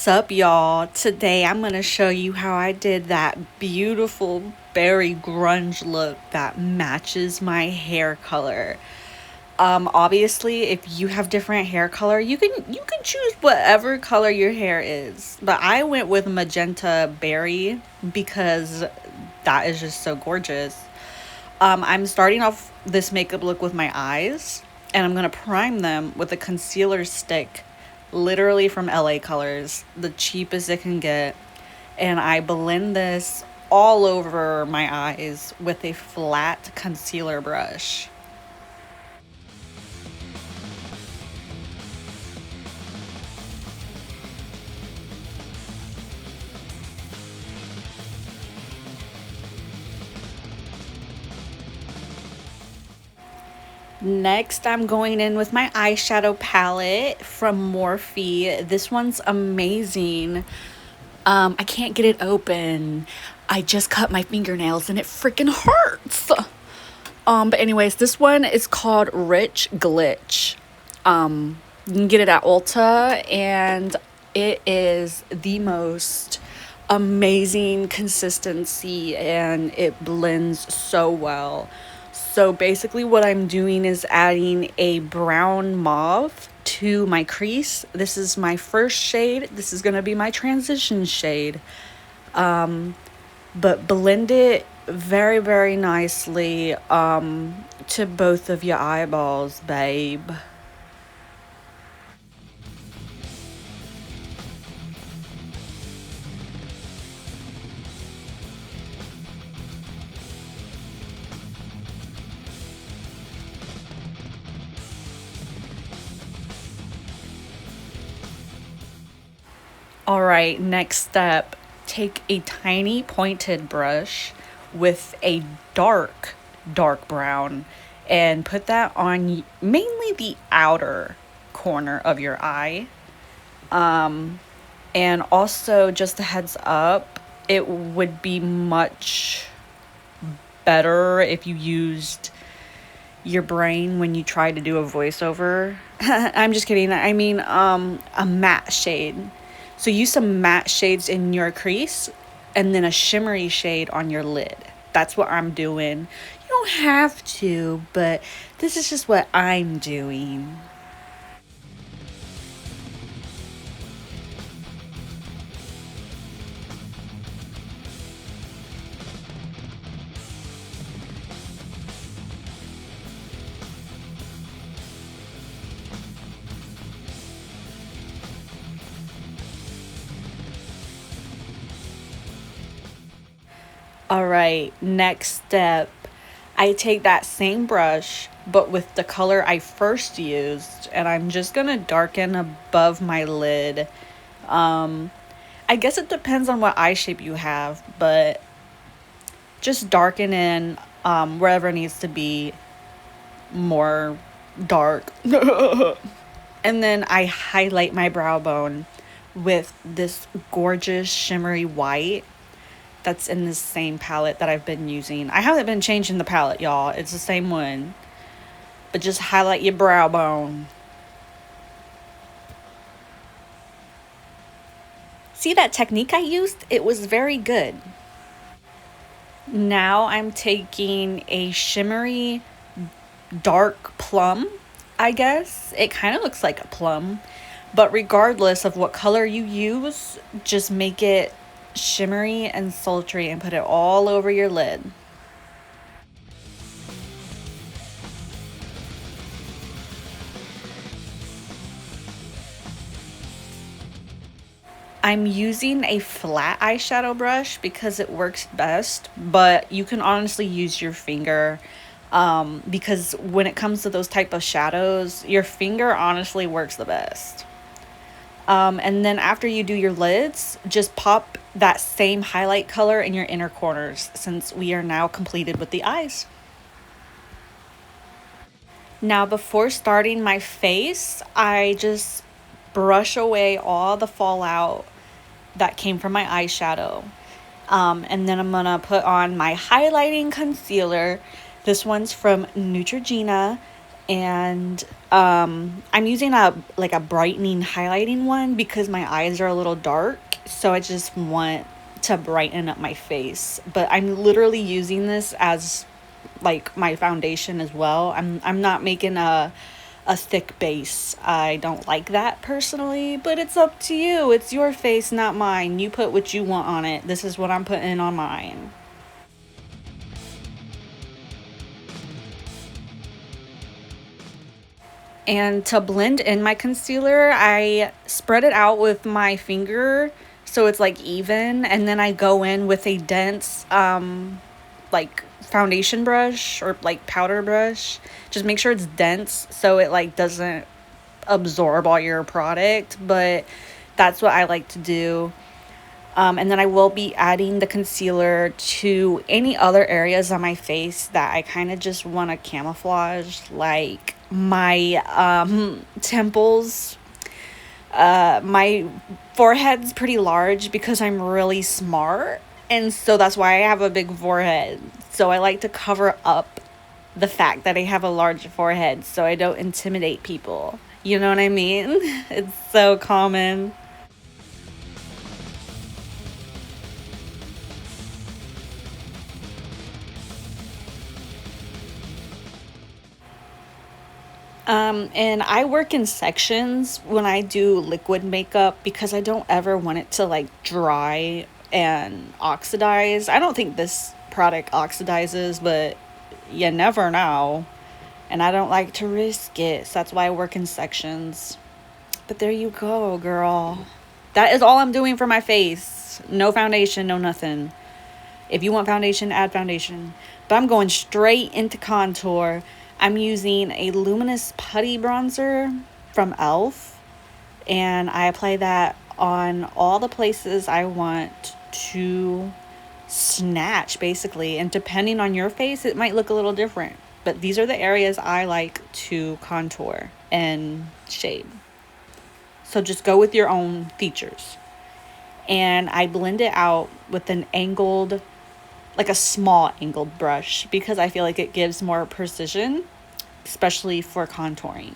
What's up, y'all? Today I'm going to show you how I did that beautiful berry grunge look that matches my hair color. Obviously, if you have different hair color, you can choose whatever color your hair is. But I went with magenta berry because that is just so gorgeous. I'm starting off this makeup look with my eyes, and I'm gonna prime them with a concealer stick, literally from LA Colors, the cheapest it can get. And I blend this all over my eyes with a flat concealer brush. Next, I'm going in with my eyeshadow palette from Morphe. This one's amazing. I can't get it open. I just cut my fingernails and it freaking hurts. But anyways, this one is called Rich Glitch. You can get it at Ulta, and it is the most amazing consistency and it blends so well. So basically what I'm doing is adding a brown mauve to my crease. This is my first shade. This is going to be my transition shade. But blend it very, very nicely to both of your eyeballs, babe. All right, next step, take a tiny pointed brush with a dark brown and put that on mainly the outer corner of your eye. And also, just a heads up, it would be much better if you used your brain when you try to do a voiceover. I'm just kidding. I mean, a matte shade. So use some matte shades in your crease and then a shimmery shade on your lid. That's what I'm doing. You don't have to, but this is just what I'm doing. All right, next step. I take that same brush, but with the color I first used, and I'm just gonna darken above my lid. Um, I guess it depends on what eye shape you have, but just darken in wherever it needs to be more dark. And then I highlight my brow bone with this gorgeous shimmery white that's in this same palette that I've been using. I haven't been changing the palette, y'all. It's the same one. But just highlight your brow bone. See that technique I used? It was very good. Now I'm taking a shimmery dark plum, I guess. It kind of looks like a plum. But regardless of what color you use, just make it shimmery and sultry and put it all over your lid. I'm using a flat eyeshadow brush because it works best, but you can honestly use your finger because when it comes to those type of shadows, your finger honestly works the best. And then after you do your lids, just pop that same highlight color in your inner corners since we are now completed with the eyes. Now, before starting my face, I just brush away all the fallout that came from my eyeshadow. And then I'm gonna put on my highlighting concealer. This one's from Neutrogena. And I'm using a like a brightening highlighting one because my eyes are a little dark, so I just want to brighten up my face. But I'm literally using this as like my foundation as well. I'm not making a thick base. I don't like that personally, but it's up to you. It's your face, not mine. You put what you want on it. This is what I'm putting on mine. And to blend in my concealer, I spread it out with my finger so it's like even, and then I go in with a dense like foundation brush or like powder brush. Just make sure it's dense so it like doesn't absorb all your product, but that's what I like to do. And then I will be adding the concealer to any other areas on my face that I kind of just want to camouflage, like my temples. My forehead's pretty large because I'm really smart, and so that's why I have a big forehead. So I like to cover up the fact that I have a large forehead so I don't intimidate people. You know what I mean? It's so common. And I work in sections when I do liquid makeup because I don't ever want it to like dry and oxidize. I don't think this product oxidizes, but you never know. And I don't like to risk it, so that's why I work in sections. But there you go, girl. That is all I'm doing for my face. No foundation, no nothing. If you want foundation, add foundation. But I'm going straight into contour. I'm using a luminous putty bronzer from e.l.f. And I apply that on all the places I want to snatch, basically. And depending on your face, it might look a little different. But these are the areas I like to contour and shade. So just go with your own features. And I blend it out with an angled, like a small angled brush because I feel like it gives more precision, especially for contouring.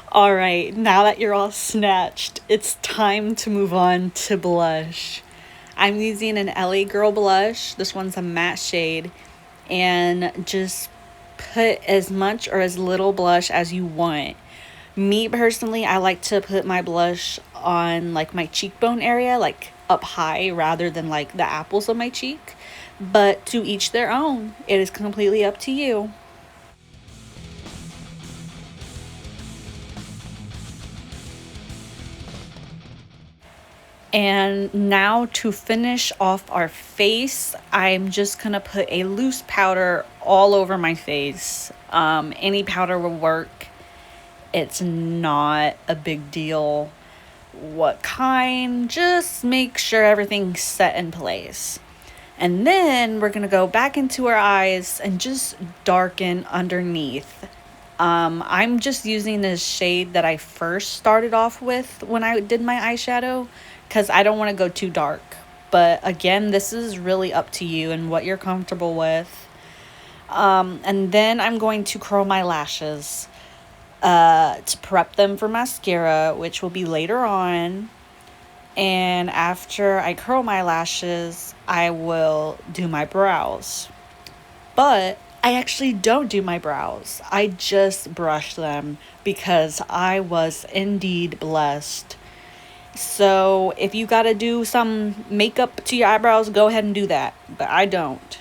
All right, now that you're all snatched, it's time to move on to blush. I'm using an LA Girl blush. This one's a matte shade. And just put as much or as little blush as you want. Me personally, I like to put my blush on like my cheekbone area, like up high rather than like the apples of my cheek. But to each their own. It is completely up to you. And now to finish off our face, I'm just gonna put a loose powder all over my face. Any powder will work. It's not a big deal what kind, just make sure everything's set in place. And then we're gonna go back into our eyes and just darken underneath. I'm just using this shade that I first started off with when I did my eyeshadow because I don't want to go too dark. But again, this is really up to you and what you're comfortable with. And then I'm going to curl my lashes to prep them for mascara, which will be later on. And after I curl my lashes, I will do my brows. But I actually don't do my brows. I just brush them because I was indeed blessed. So if you gotta do some makeup to your eyebrows, go ahead and do that. But I don't.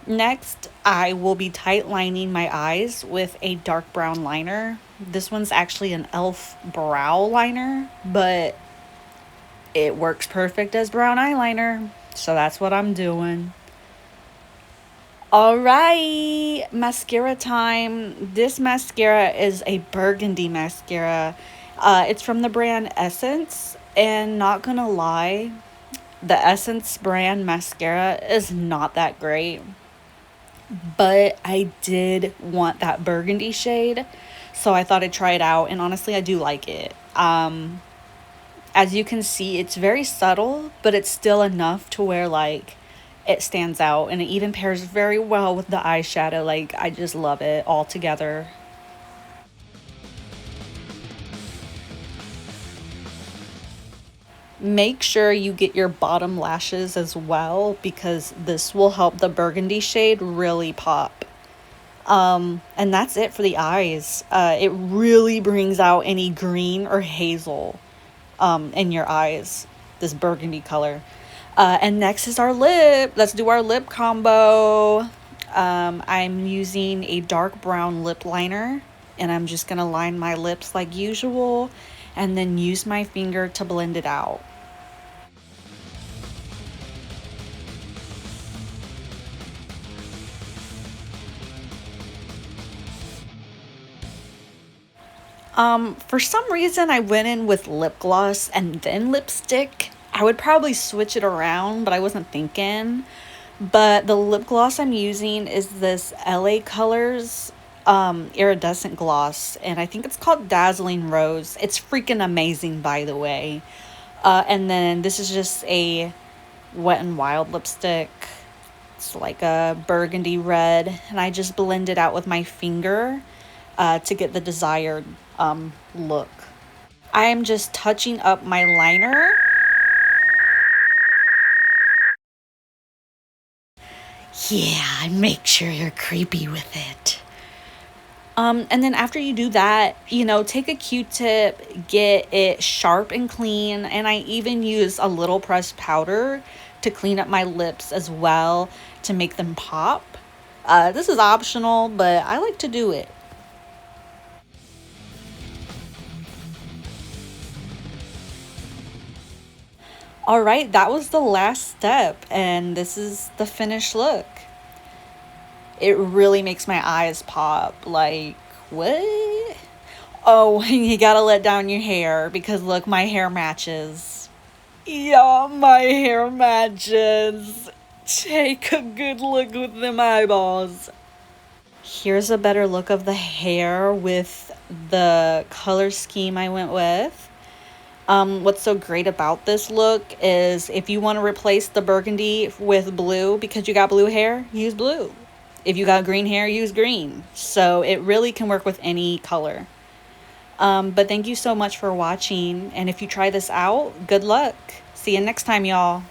Next, I will be tight lining my eyes with a dark brown liner. This one's actually an e.l.f. brow liner, but it works perfect as brown eyeliner. So that's what I'm doing. All right, mascara time. This mascara is a burgundy mascara. It's from the brand Essence, and not gonna lie, the Essence brand mascara is not that great, but I did want that burgundy shade, so I thought I'd try it out, and honestly, I do like it. As you can see, it's very subtle, but it's still enough to where like it stands out, and it even pairs very well with the eyeshadow. Like, I just love it all together. Make sure you get your bottom lashes as well, because this will help the burgundy shade really pop. And that's it for the eyes. It really brings out any green or hazel in your eyes, this burgundy color. And next is our lip. Let's do our lip combo. I'm using a dark brown lip liner, and I'm just gonna line my lips like usual, and then use my finger to blend it out. For some reason, I went in with lip gloss and then lipstick. I would probably switch it around, but I wasn't thinking. But the lip gloss I'm using is this LA Colors iridescent gloss, and I think it's called Dazzling Rose. It's freaking amazing, by the way. And then this is just a Wet n Wild lipstick. It's like a burgundy red, and I just blend it out with my finger to get the desired look. I am just touching up my liner. Yeah, make sure you're creepy with it. And then after you do that, take a Q-tip, get it sharp and clean, and I even use a little pressed powder to clean up my lips as well to make them pop. This is optional, but I like to do it. All right, that was the last step, and this is the finished look. It really makes my eyes pop. Like, what? Oh, you gotta let down your hair because look, my hair matches. Yeah, my hair matches. Take a good look with them eyeballs. Here's a better look of the hair with the color scheme I went with. What's so great about this look is if you want to replace the burgundy with blue because you got blue hair, use blue. If you got green hair, use green. So it really can work with any color. But thank you so much for watching. And if you try this out, good luck. See you next time, y'all.